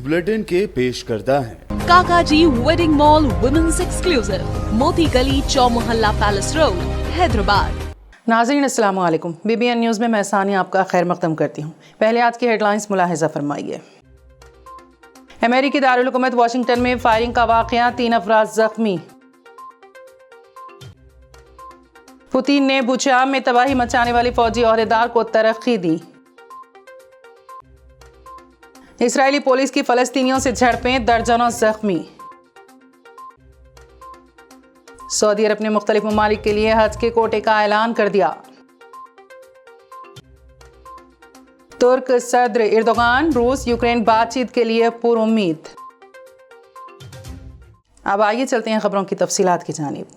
News bulletin के पेश करदा हैं काकाजी वेडिंग मॉल वुमेन्स एक्सक्लूसिव, मोती गली, चौमुहल्ला पैलेस रोड, हैदराबाद। नाज़रीन अस्सलाम वालेकुम। BBN न्यूज़ में मैं सानिया आपका खैर मक़दम करती हूँ। पहले आज की हेडलाइंस मुलाहिज़ा फरमाइए। अमेरिकी दारुल हुकूमत वाशिंगटन में फायरिंग का वाक़या, 3 अफराद ज़ख्मी। पुतिन ने बुचा में तबाही मचाने वाले फौजी ओहदेदार को तरक्की दी। इसराइली पुलिस की फ़लस्तीनियों से झड़पें, दर्जनों ज़ख्मी। सऊदी अरब ने मुख्तलिफ ममालिक के लिए हज के कोटे का ऐलान कर दिया। तुर्क सदर एर्दोगान रूस यूक्रेन बातचीत के लिए पुरुम्मीद। अब आइए चलते हैं खबरों की तफसीलात की जानिब।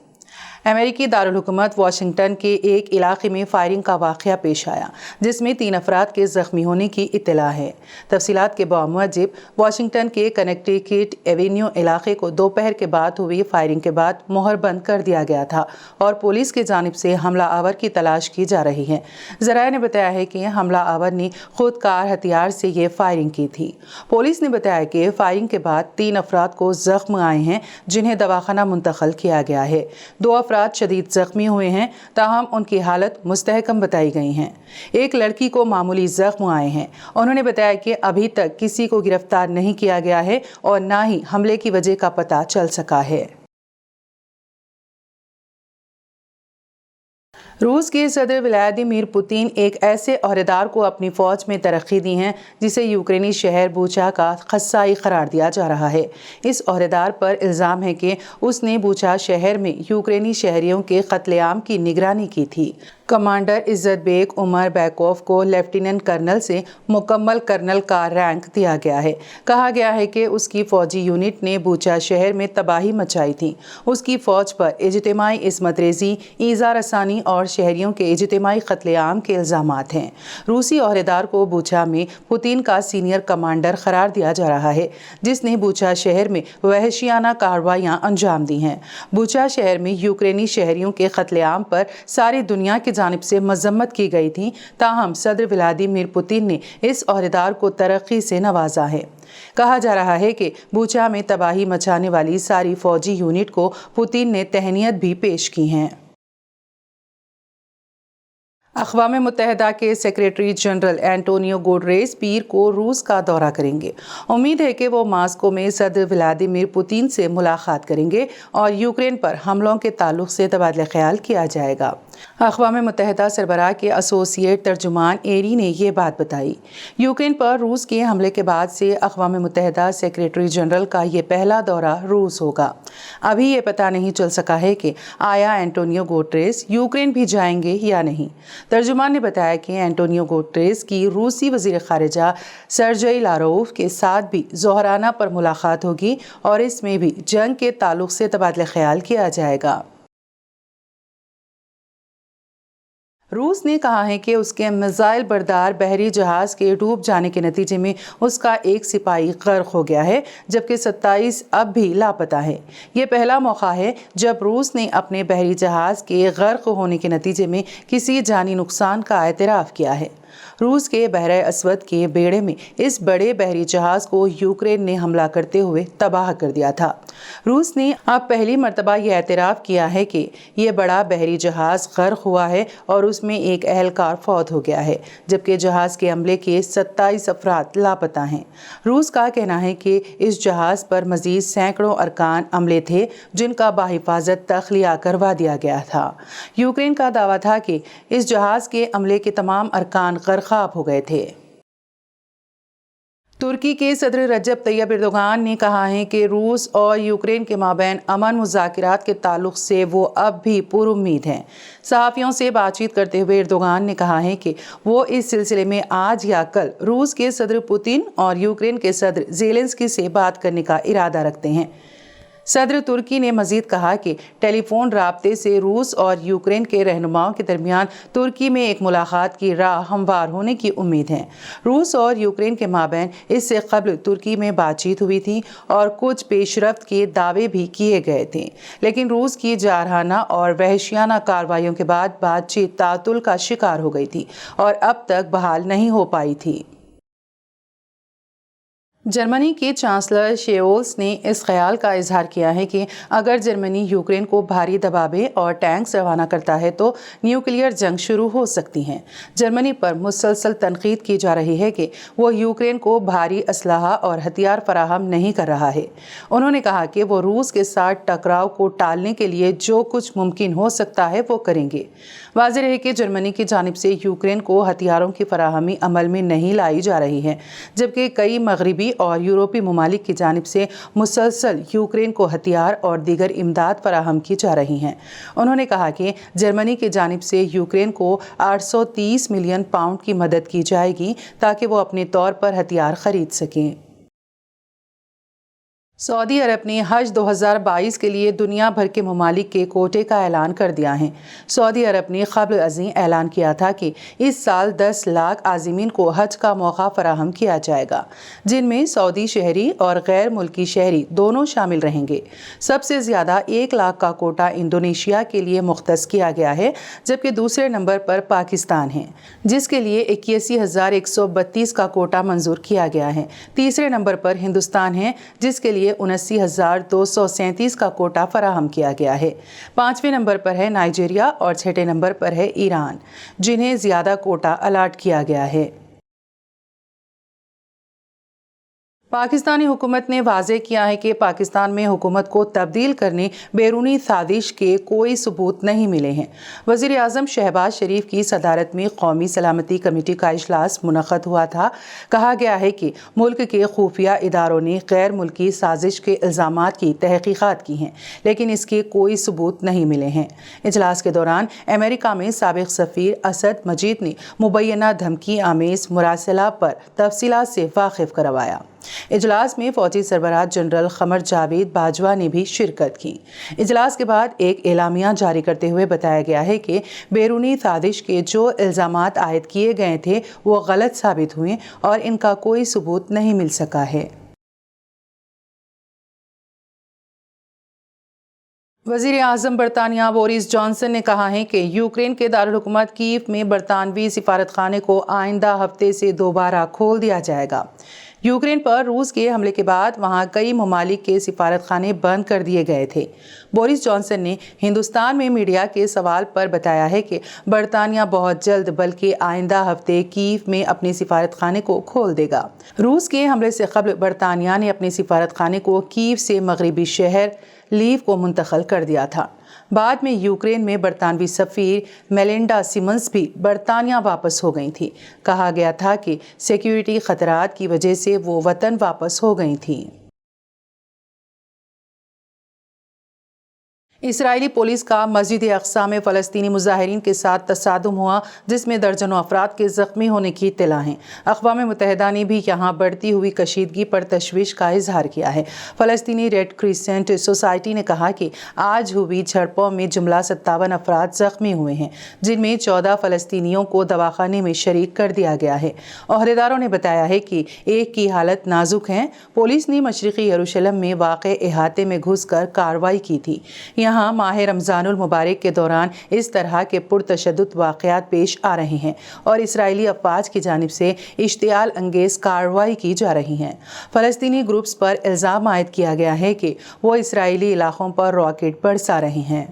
अमेरिकी दारुल हुकूमत वाशिंगटन के एक इलाके में फायरिंग का वाक़या पेश आया, जिसमें 3 अफराद के ज़ख्मी होने की इत्तला है। तफसीलात के बामुजिब वाशिंगटन के कनेक्टिकट एवेन्यू इलाके को दोपहर के बाद हुई फायरिंग के बाद मोहर बंद कर दिया गया था और पुलिस की जानिब से हमला आवर की तलाश की जा रही है। ज़राए ने बताया है कि हमला आवर ने खुदकार हथियार से ये फायरिंग की थी। पुलिस ने बताया कि फायरिंग के बाद 3 अफराद को ज़ख्म आए हैं, जिन्हें दवाखाना मुंतकिल किया गया है। 2 अफराद शदीद जख्मी हुए हैं, ताहम उनकी हालत मुस्तहकम बताई गई हैं। एक लड़की को मामूली जख्म आए हैं। उन्होंने बताया कि अभी तक किसी को गिरफ्तार नहीं किया गया है और न ही हमले की वजह का पता चल सका है। रूस के सदर व्लादिमीर पुतिन एक ऐसे ओहदेदार को अपनी फ़ौज में तरक्की दी है जिसे यूक्रेनी शहर बूचा का खस्साई करार दिया जा रहा है। इस ओहदेदार पर इल्ज़ाम है कि उसने बूचा शहर में यूक्रेनी शहरियों के कत्लेआम की निगरानी की थी। कमांडर इज़्ज़त बेग उमर बैकोव को लेफ्टिनेंट कर्नल से मुकम्मल कर्नल का रैंक दिया गया है। कहा गया है कि उसकी फ़ौजी यूनिट ने बूचा शहर में तबाही मचाई थी। उसकी फ़ौज पर इज्तिमाई इस्मत रेज़ी, ईज़ा रसानी और शहरियों के इज्तिमाई कत्लेआम के इल्ज़ामात हैं। रूसी ओहदेदार को बूचा में पुतिन का सीनियर कमांडर करार दिया जा रहा है, जिसने बूचा शहर में वहशियाना कार्रवाइयाँ अंजाम दी हैं। बूचा शहर में यूक्रेनी शहरियों के कत्लेआम पर सारी दुनिया की जानिब से मजम्मत की गई थी, ताहम सदर व्लादिमीर पुतिन ने इस ओहदेदार को तरक्की से नवाजा है। कहा जा रहा है कि बूचा में तबाही मचाने वाली सारी फौजी यूनिट को पुतिन ने तहनीत भी पेश की हैं। अक़वाम मुत्तहिदा के सेक्रेटरी जनरल एंटोनियो गुटेरेस पीर को रूस का दौरा करेंगे। उम्मीद है कि वो मास्को में सदर व्लादिमीर पुतिन से मुलाकात करेंगे और यूक्रेन पर हमलों के ताल्लुक से तबादला ख्याल किया जाएगा। अक़वाम मुत्तहिदा सरबराह के एसोसिएट तर्जुमान एरी ने यह बात बताई। यूक्रेन पर रूस के हमले के बाद से अक़वाम मुत्तहिदा सेक्रेटरी जनरल का ये पहला दौरा रूस होगा। अभी ये पता नहीं चल सका है कि आया एंटोनियो गुटेरेस यूक्रेन भी जाएंगे या नहीं। तर्जुमान ने बताया कि एंटोनियो गुटेरेस की रूसी वज़ीर ख़ारिजा सर्जेई लारोव के साथ भी ज़ोहराना पर मुलाकात होगी और इसमें भी जंग के ताल्लुक से तबादला ख्याल किया जाएगा। रूस ने कहा है कि उसके मिसाइल बरदार बहरी जहाज़ के डूब जाने के नतीजे में उसका एक सिपाही गर्क हो गया है, जबकि 27 अब भी लापता है। ये पहला मौका है जब रूस ने अपने बहरी जहाज़ के गर्क होने के नतीजे में किसी जानी नुकसान का एतराफ़ किया है। रूस के बहरे अस्वद के बेड़े में इस बड़े बहरी जहाज़ को यूक्रेन ने हमला करते हुए तबाह कर दिया था। रूस ने अब पहली मर्तबा यह एतराफ़ किया है कि यह बड़ा बहरी जहाज़ गर्क हुआ है और उसमें एक एहलकार फौत हो गया है, जबकि जहाज़ के अमले के 27 अफराद लापता हैं। रूस का कहना है कि इस जहाज़ पर मज़ीद सैकड़ों अरकान अमले थे, जिनका बाहिफाजत तख्लिया करवा दिया गया था। यूक्रेन का दावा था कि इस जहाज़ के अमले के तमाम अरकान गर्काब हो गए थे। तुर्की के सदर रजब तैयब एर्दोगान ने कहा है कि रूस और यूक्रेन के माबैन अमन मुज़ाकरात के ताल्लुक से वो अब भी पुरुम्मीद हैं। सहाफ़ियों से बातचीत करते हुए एर्दोगान ने कहा है कि वो इस सिलसिले में आज या कल रूस के सदर पुतिन और यूक्रेन के सदर ज़ेलेंस्की से बात करने का इरादा रखते हैं। सदर तुर्की ने मजीद कहा कि टेलीफोन राब्ते से रूस और यूक्रेन के रहनुमाओं के दरमियान तुर्की में एक मुलाकात की राह हमवार होने की उम्मीद है। रूस और यूक्रेन के माबैन इससे कबल तुर्की में बातचीत हुई थी और कुछ पेशरफ्त के दावे भी किए गए थे, लेकिन रूस की जारहाना और वहशियाना कार्रवाइयों के बाद बातचीत तातुल का शिकार हो गई थी और अब तक बहाल नहीं हो पाई थी। जर्मनी के चांसलर शेओल्स ने इस ख्याल का इजहार किया है कि अगर जर्मनी यूक्रेन को भारी दबावे और टैंक्स रवाना करता है तो न्यूक्लियर जंग शुरू हो सकती है। जर्मनी पर मुसलसल तनकीद की जा रही है कि वो यूक्रेन को भारी असलहा और हथियार फराहम नहीं कर रहा है। उन्होंने कहा कि वो रूस के साथ टकराव को टालने के लिए जो कुछ मुमकिन हो सकता है वो करेंगे। वाज़ेह है कि जर्मनी की जानिब से यूक्रेन को हथियारों की फराहमी अमल में नहीं लाई जा रही है, जबकि कई मगरबी और यूरोपीय ममालिक की जानिब से मुसलसल यूक्रेन को हथियार और दीगर इमदाद फराहम की जा रही हैं। उन्होंने कहा कि जर्मनी की जानिब से यूक्रेन को 830 मिलियन पाउंड की मदद की जाएगी ताकि वो अपने तौर पर हथियार खरीद सकें। सऊदी अरब ने हज 2022 के लिए दुनिया भर के ममालिक के कोटे का ऐलान कर दिया है। सऊदी अरब ने क़ब्ल अज़ीं ऐलान किया था कि इस साल 10 लाख आज़िमीन को हज का मौका फराहम किया जाएगा, जिनमें सऊदी शहरी और गैर मुल्की शहरी दोनों शामिल रहेंगे। सबसे ज़्यादा 1 लाख का कोटा इंडोनेशिया के लिए मुख्तस किया गया है, जबकि दूसरे नंबर पर पाकिस्तान है, जिसके लिए 81,132 का कोटा मंजूर किया गया है। तीसरे नंबर पर हिंदुस्तान है, जिसके लिए 79,237 का कोटा फराहम किया गया है। 5वें नंबर पर है नाइजीरिया और 6ठे नंबर पर है ईरान, जिन्हें ज़्यादा कोटा अलाट किया गया है। पाकिस्तानी हुकूमत ने वाज़ेह किया है कि पाकिस्तान में हुकूमत को तब्दील करने बैरूनी साजिश के कोई सबूत नहीं मिले हैं। वज़ीर आज़म शहबाज शरीफ की सदारत में कौमी सलामती कमेटी का इजलास मुनक़्क़द हुआ था। कहा गया है कि मुल्क के खुफिया इदारों ने गैर मुल्की साजिश के इल्ज़ामात की तहक़ीक़ात की हैं, लेकिन इसके कोई सबूत नहीं मिले हैं। इजलास के दौरान अमेरिका में साबिक़ सफ़ीर असद मजीद ने मुबैना धमकी आमेज़ मुरासला पर तफसीलात से वाकिफ़ करवाया। इजलास में फौजी सरबराह जनरल क़मर जावेद बाजवा ने भी शिरकत की। इजलास के बाद एक एलामिया जारी करते हुए बताया गया है कि बैरूनी साजिश के जो इल्ज़ामात आयद किए गए थे वो गलत साबित हुए और इनका कोई सबूत नहीं मिल सका है। वज़ीर आज़म बरतानिया बोरिस जॉनसन ने कहा है कि यूक्रेन के दारुल हुकूमत कीव में बरतानवी सिफारतखाने को आइंदा हफ्ते से दोबारा खोल दिया जाएगा। यूक्रेन पर रूस के हमले के बाद वहां कई ममालिक के सिफारतखाने बंद कर दिए गए थे। बोरिस जॉनसन ने हिंदुस्तान में मीडिया के सवाल पर बताया है कि बरतानिया बहुत जल्द बल्कि आइंदा हफ्ते कीव में अपने सिफारतखाने को खोल देगा। रूस के हमले से कबल बरतानिया ने अपने सिफारतखाने को कीव से मगरबी शहर लीव को मुंतकिल कर दिया था। बाद में यूक्रेन में बरतानवी सफ़ीर मेलिंडा सिमंस भी बरतानिया वापस हो गई थी। कहा गया था कि सिक्योरिटी खतरात की वजह से वो वतन वापस हो गई थी। इसराइली पुलिस का मस्जिद अक्सा में फ़लस्तीनी मुजाहिरीन के साथ तसादुम हुआ, जिसमें दर्जनों अफराद के ज़ख्मी होने की इत्तला है। अक़वाम मुत्तहिदा ने भी यहाँ बढ़ती हुई कशीदगी पर तशवीश का इजहार किया है। फ़लस्तीनी रेड क्रिसेंट सोसाइटी ने कहा कि आज हुई झड़पों में जुमला 57 अफराद ज़ख्मी हुए हैं, जिनमें 14 फ़लस्तीनियों को दवाखाने में शरीक कर दिया गया है। ओहदेदारों ने बताया है कि एक की हालत नाजुक है। पुलिस ने मशरिक़ी यरूशलेम में वाक़े इहाते में घुस कर कार्रवाई की थी। यहाँ माह रमज़ानुल मुबारक के दौरान इस तरह के पुरतशद्दुद वाक़यात पेश आ रहे हैं और इसराइली अफ़वाज की जानिब से इश्तियाल अंगेज़ कार्रवाई की जा रही हैं। फ़लस्तीनी ग्रुप्स पर इल्ज़ाम आयद किया गया है कि वो इसराइली इलाक़ों पर रॉकेट बरसा रहे हैं।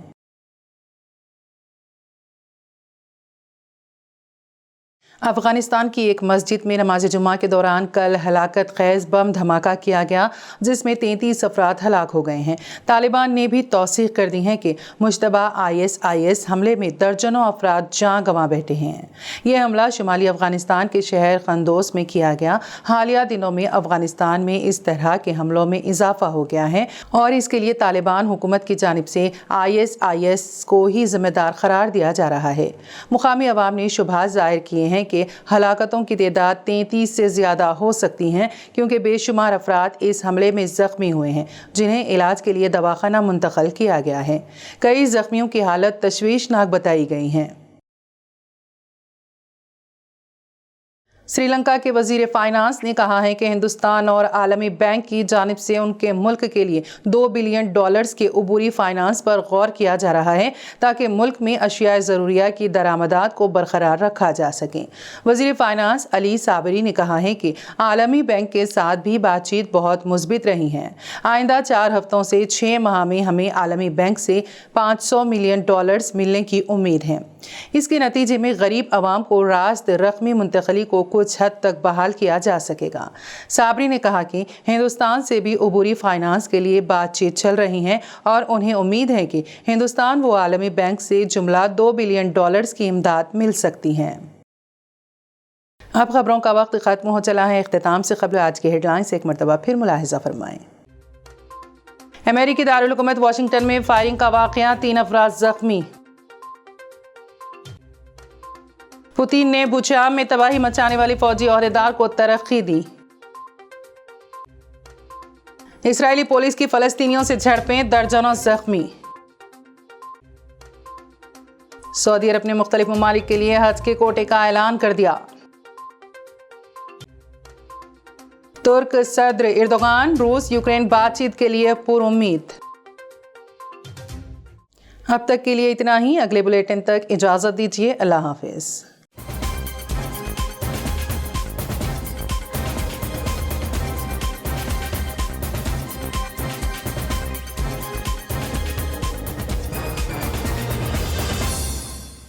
अफगानिस्तान की एक मस्जिद में नमाज जुमा के दौरान कल हलाकत खेज़ बम धमाका किया गया, जिसमें 33 अफराद हलाक हो गए हैं। तालिबान ने भी तौसीक़ कर दी है कि मुश्तबा ISIS हमले में दर्जनों अफराद जान गंवा बैठे हैं। यह हमला शुमाली अफगानिस्तान के शहर खंदोस में किया गया। हालिया दिनों में अफगानिस्तान में इस तरह के हमलों में इजाफा हो गया है और इसके लिए तालिबान हुकूमत की जानिब से ISIS को ही जिम्मेदार करार दिया जा रहा है। मुकामी अवाम ने शुबहात ज़ाहिर किए हैं कि हलाकतों की तादाद 33 से ज़्यादा हो सकती हैं, क्योंकि बेशुमार अफराद इस हमले में ज़ख्मी हुए हैं, जिन्हें इलाज के लिए दवाखाना मुंतकिल किया गया है। कई ज़ख्मियों की हालत तशवीशनाक बताई गई हैं। श्रीलंका के वजीर फाइनेंस ने कहा है कि हिंदुस्तान और आलमी बैंक की जानिब से उनके मुल्क के लिए $2 बिलियन के अबूरी फाइनेंस पर गौर किया जा रहा है ताकि मुल्क में अशिया ज़रूरिया की दरामदात को बरकरार रखा जा सके। वजीर फाइनेंस अली साबरी ने कहा है कि आलमी बैंक के साथ भी बातचीत बहुत मुस्बित रही है। आइंदा 4 हफ्तों से 6 माह में हमें आलमी बैंक से $500 मिलियन मिलने की उम्मीद है। इसके नतीजे में गरीब आवाम को रास्त रकमी मुंतकली को कुछ हद तक बहाल किया जा सकेगा। साबरी ने कहा कि हिंदुस्तान से भी अबूरी फाइनेंस के लिए बातचीत चल रही है और उन्हें उम्मीद है कि हिंदुस्तान व आलमी बैंक से जुमला $2 बिलियन की इमदाद मिल सकती है। अब खबरों का वक्त ख़त्म हो चला है। इख्तिताम से क़ब्ल आज के हेडलाइंस एक मरतबा फिर मुलाहिज़ा फरमाएं। अमेरिकी दारुल हुकूमत वाशिंगटन में फायरिंग का वाक़या, 3 अफराद ज़ख्मी। पुतिन ने बुचा में तबाही मचाने वाले फौजी ओहदेदार को तरक्की दी। इस्राएली पुलिस की फ़लस्तीनियों से झड़पें, दर्जनों ज़ख्मी। सऊदी अरब ने मुख्तलिफ ममालिक के लिए हज के कोटे का ऐलान कर दिया। तुर्क सदर एर्दोगान रूस यूक्रेन बातचीत के लिए पुरुम्मीद। अब तक के लिए इतना ही। अगले बुलेटिन तक इजाज़त दीजिए। अल्लाह हाफिज़।